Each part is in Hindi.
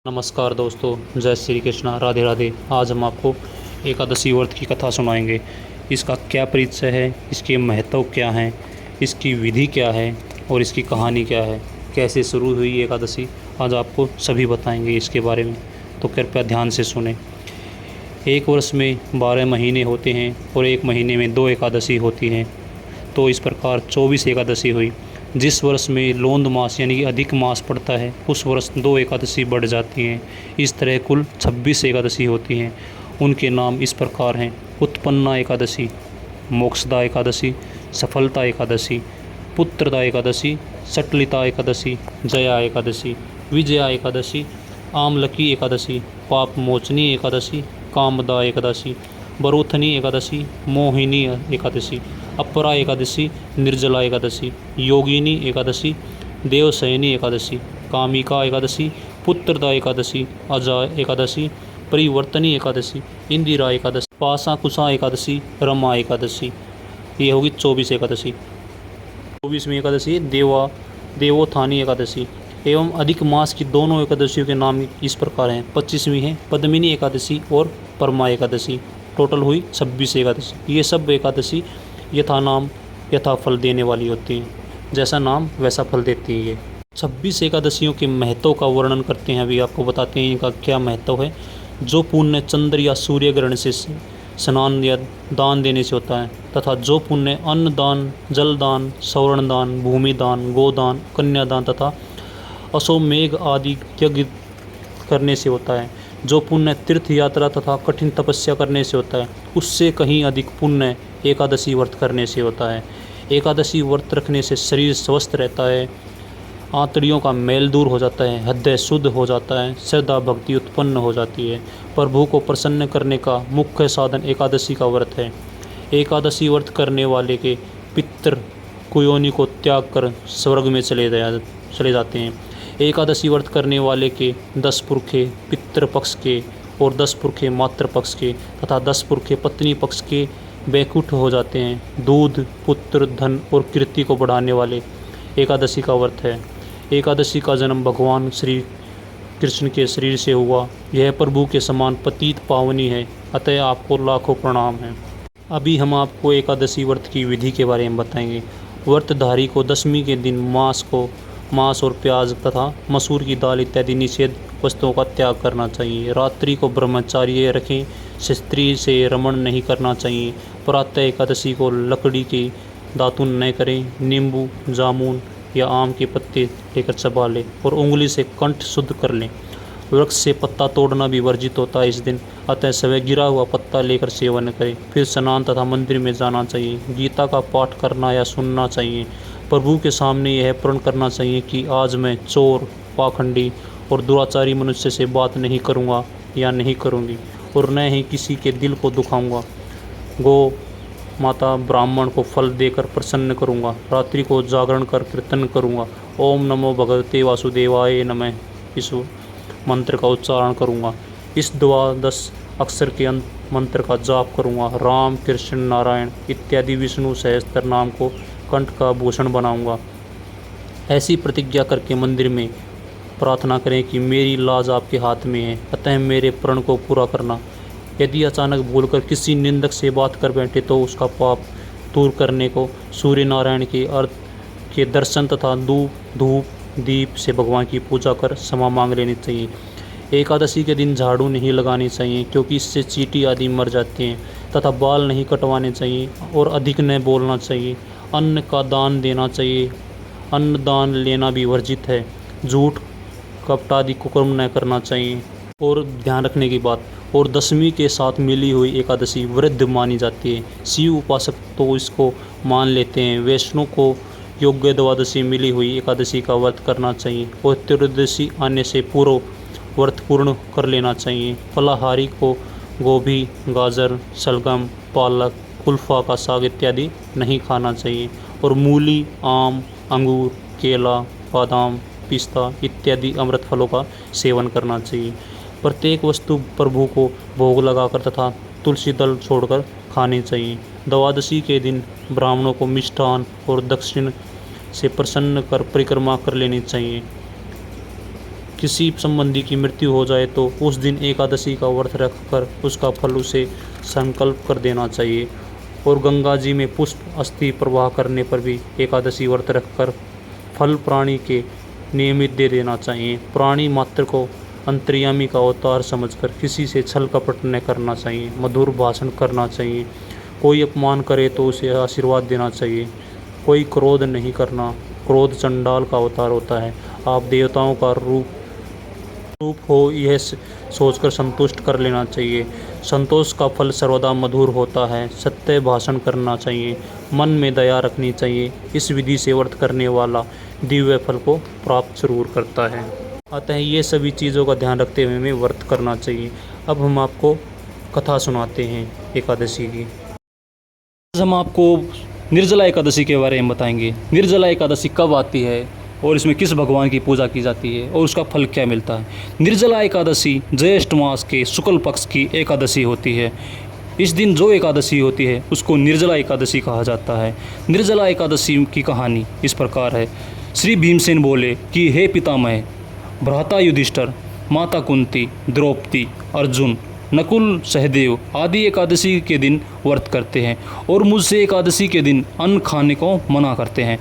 नमस्कार दोस्तों, जय श्री कृष्णा, राधे राधे। आज हम आपको एकादशी व्रत की कथा सुनाएंगे। इसका क्या परिचय है, इसके महत्व क्या हैं, इसकी विधि क्या है और इसकी कहानी क्या है, कैसे शुरू हुई एकादशी, आज आपको सभी बताएंगे इसके बारे में। तो कृपया ध्यान से सुने। एक वर्ष में 12 महीने होते हैं और एक महीने में 2 एकादशी होती हैं। तो इस प्रकार 24 एकादशी हुई। जिस वर्ष में लोंद मास यानी कि अधिक मास पड़ता है उस वर्ष 2 एकादशी बढ़ जाती हैं। इस तरह कुल 26 एकादशी होती हैं। उनके नाम इस प्रकार हैं: उत्पन्ना एकादशी, मोक्षदा एकादशी, सफलता एकादशी, पुत्रदा एकादशी, सटलिता एकादशी, जया एकादशी, विजया एकादशी, आमलकी एकादशी, पाप मोचनी एकादशी, कामदा एकादशी, बरोथनी एकादशी, मोहिनी एकादशी, अपरा एकादशी, निर्जला एकादशी, योगिनी एकादशी, देवशयनी एकादशी, कामिका एकादशी, पुत्रदा एकादशी, अजा एकादशी, परिवर्तनी एकादशी, इंदिरा एकादशी, पासा कुशा एकादशी, रमा एकादशी। ये होगी 24 एकादशी। 24वीं एकादशी देवोत्थानी एकादशी। एवं अधिक मास की दोनों एकादशियों के नाम इस प्रकार हैं: 25वीं है पद्मिनी एकादशी और परमा एकादशी। टोटल हुई 26 एकादशी। ये सब एकादशी यथा नाम यथा फल देने वाली होती हैं। जैसा नाम वैसा फल देती है ये। 26 एकादशियों के महत्व का वर्णन करते हैं। अभी आपको बताते हैं इनका क्या महत्व है। जो पुण्य चंद्र या सूर्य ग्रहण से स्नान या दान देने से होता है, तथा जो पुण्य अन्न दान, जल दान, सवर्ण दान, भूमि दान, गोदान, कन्यादान तथा अश्वमेघ आदि यज्ञ करने से होता है, जो पुण्य तीर्थ यात्रा तथा कठिन तपस्या करने से होता है, उससे कहीं अधिक पुण्य एकादशी व्रत करने से होता है। एकादशी व्रत रखने से शरीर स्वस्थ रहता है, आंतड़ियों का मैल दूर हो जाता है, हृदय शुद्ध हो जाता है, श्रद्धा भक्ति उत्पन्न हो जाती है। प्रभु को प्रसन्न करने का मुख्य साधन एकादशी का व्रत है। एकादशी व्रत करने वाले के पितृ कुयोनि को त्याग कर स्वर्ग में चले जाते हैं। एकादशी व्रत करने वाले के 10 पुरखे पितृ पक्ष के और 10 पुरखे मातृ पक्ष के तथा 10 पुरखे पत्नी पक्ष के बैकुंठ हो जाते हैं। दूध, पुत्र, धन और कीर्ति को बढ़ाने वाले एकादशी का व्रत है। एकादशी का जन्म भगवान श्री कृष्ण के शरीर से हुआ। यह प्रभु के समान पतित पावनी है, अतः आपको लाखों प्रणाम है। अभी हम आपको एकादशी व्रत की विधि के बारे में बताएंगे। व्रतधारी को 10वीं के दिन मांस और प्याज तथा मसूर की दाल इत्यादि निषेध वस्तुओं का त्याग करना चाहिए। रात्रि को ब्रह्मचार्य रखें। स्त्री से रमण नहीं करना चाहिए। प्रातः एकादशी को लकड़ी के दातुन न करें। नींबू, जामुन या आम के पत्ते लेकर चबा लें और उंगली से कंठ शुद्ध कर लें। वृक्ष से पत्ता तोड़ना भी वर्जित होता है इस दिन, अतः सवै गिरा हुआ पत्ता लेकर सेवन करें। फिर स्नान तथा मंदिर में जाना चाहिए। गीता का पाठ करना या सुनना चाहिए। प्रभु के सामने यह प्रण करना चाहिए कि आज मैं चोर, पाखंडी और दुराचारी मनुष्य से बात नहीं करूँगा या नहीं करूँगी और न ही किसी के दिल को दुखाऊंगा। गौ माता ब्राह्मण को फल देकर प्रसन्न करूँगा। रात्रि को जागरण कर कीर्तन करूँगा। ओम नमो भगवते वासुदेवाय नमः इस मंत्र का उच्चारण करूँगा। इस 12 अक्षर के अंत मंत्र का जाप करूँगा। राम, कृष्ण, नारायण इत्यादि विष्णु सहस्त्र नाम को कंठ का भूषण बनाऊँगा। ऐसी प्रतिज्ञा करके मंदिर में प्रार्थना करें कि मेरी लाज आपके हाथ में है, अतः मेरे प्रण को पूरा करना। यदि अचानक भूलकर किसी निंदक से बात कर बैठे तो उसका पाप दूर करने को सूर्य नारायण के अर्थ के दर्शन तथा धूप दीप से भगवान की पूजा कर क्षमा मांग लेनी चाहिए। एकादशी के दिन झाड़ू नहीं लगानी चाहिए, क्योंकि इससे चींटी आदि मर जाते हैं, तथा बाल नहीं कटवाने चाहिए और अधिक न बोलना चाहिए। अन्न का दान देना चाहिए। अन्न दान लेना भी वर्जित है। झूठ, कपट आदि कुकर्म न करना चाहिए। और ध्यान रखने की बात, और 10वीं के साथ मिली हुई एकादशी वृद्ध मानी जाती है। शिव उपासक तो इसको मान लेते हैं। वैष्णव को योग्य द्वादशी मिली हुई एकादशी का व्रत करना चाहिए और त्रयोदशी आने से पूर्व व्रत पूर्ण कर लेना चाहिए। फलाहारी को गोभी, गाजर, शलगम, पालक, कुल्फा का साग इत्यादि नहीं खाना चाहिए और मूली, आम, अंगूर, केला, बादाम, पिस्ता इत्यादि अमृत फलों का सेवन करना चाहिए। प्रत्येक वस्तु प्रभु को भोग लगाकर तथा तुलसी दल छोड़कर खानी चाहिए। द्वादशी के दिन ब्राह्मणों को मिष्ठान और दक्षिण से प्रसन्न कर परिक्रमा कर लेनी चाहिए। किसी संबंधी की मृत्यु हो जाए तो उस दिन एकादशी का व्रत रखकर उसका फल उसे संकल्प कर देना चाहिए। और गंगा जी में पुष्प अस्थि प्रवाह करने पर भी एकादशी व्रत रखकर फल प्राणी के नियमित दे देना चाहिए। प्राणी मात्र को अंतर्यामी का अवतार समझकर किसी से छल कपट न करना चाहिए। मधुर भाषण करना चाहिए। कोई अपमान करे तो उसे आशीर्वाद देना चाहिए। कोई क्रोध नहीं करना, क्रोध चंडाल का अवतार होता है। आप देवताओं का रूप हो यह सोचकर संतुष्ट कर लेना चाहिए। संतोष का फल सर्वदा मधुर होता है। सत्य भाषण करना चाहिए। मन में दया रखनी चाहिए। इस विधि से व्रत करने वाला दिव्य फल को प्राप्त जरूर करता है। अतः ये सभी चीज़ों का ध्यान रखते हुए हमें व्रत करना चाहिए। अब हम आपको कथा सुनाते हैं एकादशी की। आज हम आपको निर्जला एकादशी के बारे में बताएंगे। निर्जला एकादशी कब आती है और इसमें किस भगवान की पूजा की जाती है और उसका फल क्या मिलता है। निर्जला एकादशी ज्येष्ठ मास के शुक्ल पक्ष की एकादशी होती है। इस दिन जो एकादशी होती है उसको निर्जला एकादशी कहा जाता है। निर्जला एकादशी की कहानी इस प्रकार है। श्री भीमसेन बोले कि हे पितामह, भ्राता युधिष्ठिर, माता कुंती, द्रौपदी, अर्जुन, नकुल, सहदेव आदि एकादशी के दिन व्रत करते हैं और मुझसे एकादशी के दिन अन्न खाने को मना करते हैं।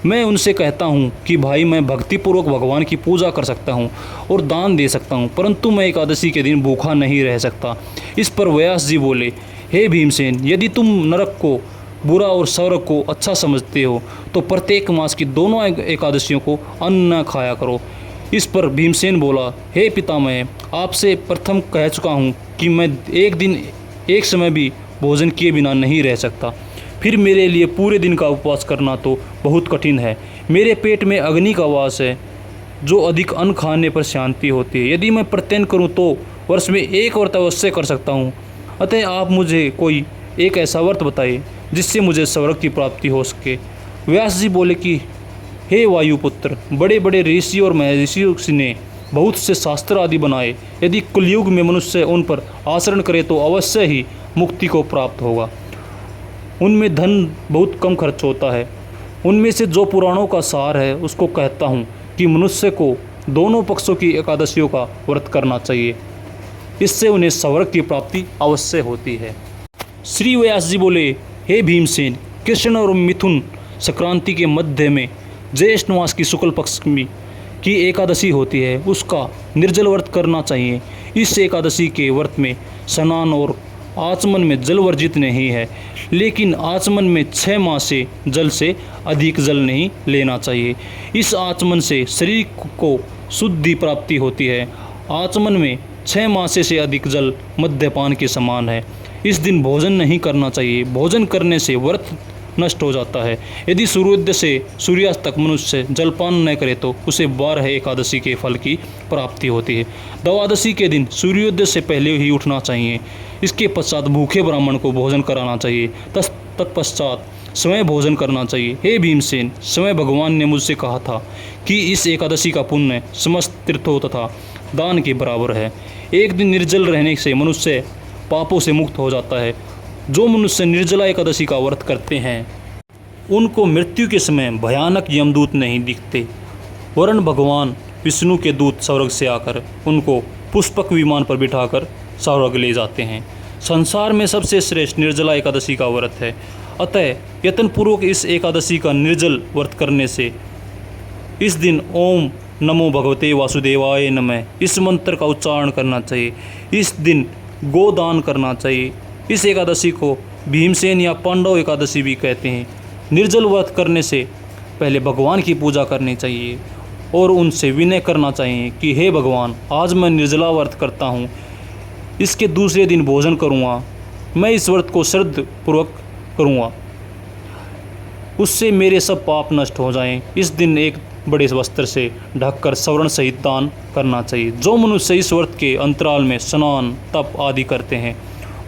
मैं उनसे कहता हूँ कि भाई मैं भक्तिपूर्वक भगवान की पूजा कर सकता हूँ और दान दे सकता हूँ, परंतु मैं एकादशी के दिन भूखा नहीं रह सकता। इस पर व्यास जी बोले, हे भीमसेन, यदि तुम नरक को बुरा और स्वर्ग को अच्छा समझते हो तो प्रत्येक मास की दोनों एकादशियों को अन्न न खाया करो। इस पर भीमसेन बोला, हे पितामह, आपसे प्रथम कह चुका हूँ कि मैं एक दिन एक समय भी भोजन किए बिना नहीं रह सकता। फिर मेरे लिए पूरे दिन का उपवास करना तो बहुत कठिन है। मेरे पेट में अग्नि का वास है, जो अधिक अन्न खाने पर शांति होती है। यदि मैं प्रत्ययन करूँ तो वर्ष में एक व्रत अवश्य कर सकता हूँ। अतः आप मुझे कोई एक ऐसा व्रत बताइए जिससे मुझे स्वर्ग की प्राप्ति हो सके। व्यास जी बोले कि हे वायुपुत्र, बड़े बड़े ऋषि और महर्षियों ने बहुत से शास्त्र आदि बनाए। यदि कलयुग में मनुष्य उन पर आचरण करे तो अवश्य ही मुक्ति को प्राप्त होगा। उनमें धन बहुत कम खर्च होता है। उनमें से जो पुराणों का सार है उसको कहता हूँ कि मनुष्य को दोनों पक्षों की एकादशियों का व्रत करना चाहिए। इससे उन्हें स्वर्ग की प्राप्ति अवश्य होती है। श्री व्यास जी बोले, हे भीमसेन, कृष्ण और मिथुन संक्रांति के मध्य में ज्येष्ठ मास की शुक्ल पक्ष की एकादशी होती है, उसका निर्जल व्रत करना चाहिए। इस एकादशी के व्रत में स्नान और आचमन में जल वर्जित नहीं है, लेकिन आचमन में 6 मास से जल से अधिक जल नहीं लेना चाहिए। इस आचमन से शरीर को शुद्धि प्राप्ति होती है। आचमन में 6 मास से अधिक जल मद्यपान के समान है। इस दिन भोजन नहीं करना चाहिए। भोजन करने से व्रत नष्ट हो जाता है। यदि सूर्योदय से सूर्यास्त तक मनुष्य जलपान न करे तो उसे 12 एकादशी के फल की प्राप्ति होती है। द्वादशी के दिन सूर्योदय से पहले ही उठना चाहिए। इसके पश्चात भूखे ब्राह्मण को भोजन कराना चाहिए। तत्पश्चात स्वयं भोजन करना चाहिए। हे भीमसेन, स्वयं भगवान ने मुझसे कहा था कि इस एकादशी का पुण्य समस्त तीर्थों तथा दान के बराबर है। एक दिन निर्जल रहने से मनुष्य पापों से मुक्त हो जाता है। जो मनुष्य निर्जला एकादशी का व्रत करते हैं उनको मृत्यु के समय भयानक यमदूत नहीं दिखते, वरन भगवान विष्णु के दूत स्वर्ग से आकर उनको पुष्पक विमान पर बिठाकर स्वर्ग ले जाते हैं। संसार में सबसे श्रेष्ठ निर्जला एकादशी का व्रत है। अतः यत्नपूर्वक इस एकादशी का निर्जल व्रत करने से इस दिन ओम नमो भगवते वासुदेवाय नमः इस मंत्र का उच्चारण करना चाहिए। इस दिन गोदान करना चाहिए। इस एकादशी को भीमसेन या पांडव एकादशी भी कहते हैं। निर्जल व्रत करने से पहले भगवान की पूजा करनी चाहिए और उनसे विनय करना चाहिए कि हे भगवान, आज मैं निर्जला व्रत करता हूँ, इसके दूसरे दिन भोजन करूँगा। मैं इस व्रत को श्रद्धापूर्वक करूँगा, उससे मेरे सब पाप नष्ट हो जाएं। इस दिन एक बड़े वस्त्र से ढककर स्वर्ण सहित दान करना चाहिए। जो मनुष्य इस व्रत के अंतराल में स्नान तप आदि करते हैं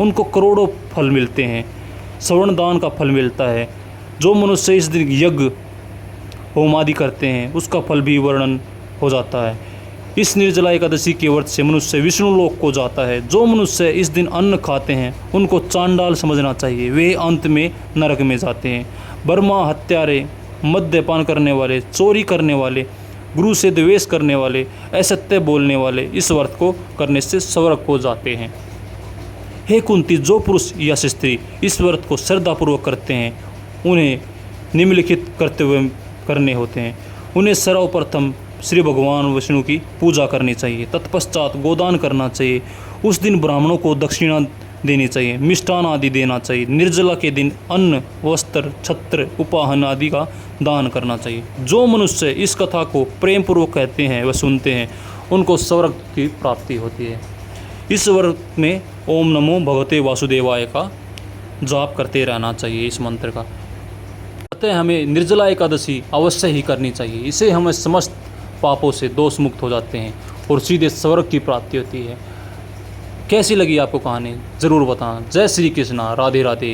उनको करोड़ों फल मिलते हैं। स्वर्ण दान का फल मिलता है। जो मनुष्य इस दिन यज्ञ होम आदि करते हैं उसका फल भी वर्णन हो जाता है। इस निर्जला एकादशी के व्रत से मनुष्य विष्णु लोक को जाता है। जो मनुष्य इस दिन अन्न खाते हैं उनको चांडाल समझना चाहिए, वे अंत में नरक में जाते हैं। बर्मा, हत्यारे, मद्यपान करने वाले, चोरी करने वाले, गुरु से द्वेष करने वाले, असत्य बोलने वाले इस व्रत को करने से स्वर्ग को जाते हैं। हे कुंती, जो पुरुष या स्त्री इस व्रत को श्रद्धापूर्वक करते हैं उन्हें निम्नलिखित कर्तव्य करने होते हैं। उन्हें सर्वप्रथम श्री भगवान विष्णु की पूजा करनी चाहिए, तत्पश्चात गोदान करना चाहिए। उस दिन ब्राह्मणों को दक्षिणा देनी चाहिए, मिष्टान आदि देना चाहिए। निर्जला के दिन अन्न, वस्त्र, छत्र, उपाहन आदि का दान करना चाहिए। जो मनुष्य इस कथा को प्रेम पूर्वक कहते हैं व सुनते हैं उनको स्वर्ग की प्राप्ति होती है। इस व्रत में ओम नमो भगवते वासुदेवाय का जाप करते रहना चाहिए। इस मंत्र का अतः हमें निर्जला एकादशी अवश्य ही करनी चाहिए। इसे हमें समस्त पापों से दोष मुक्त हो जाते हैं और सीधे स्वर्ग की प्राप्ति होती है। कैसी लगी आपको कहानी ज़रूर बताना। जय श्री कृष्णा, राधे राधे।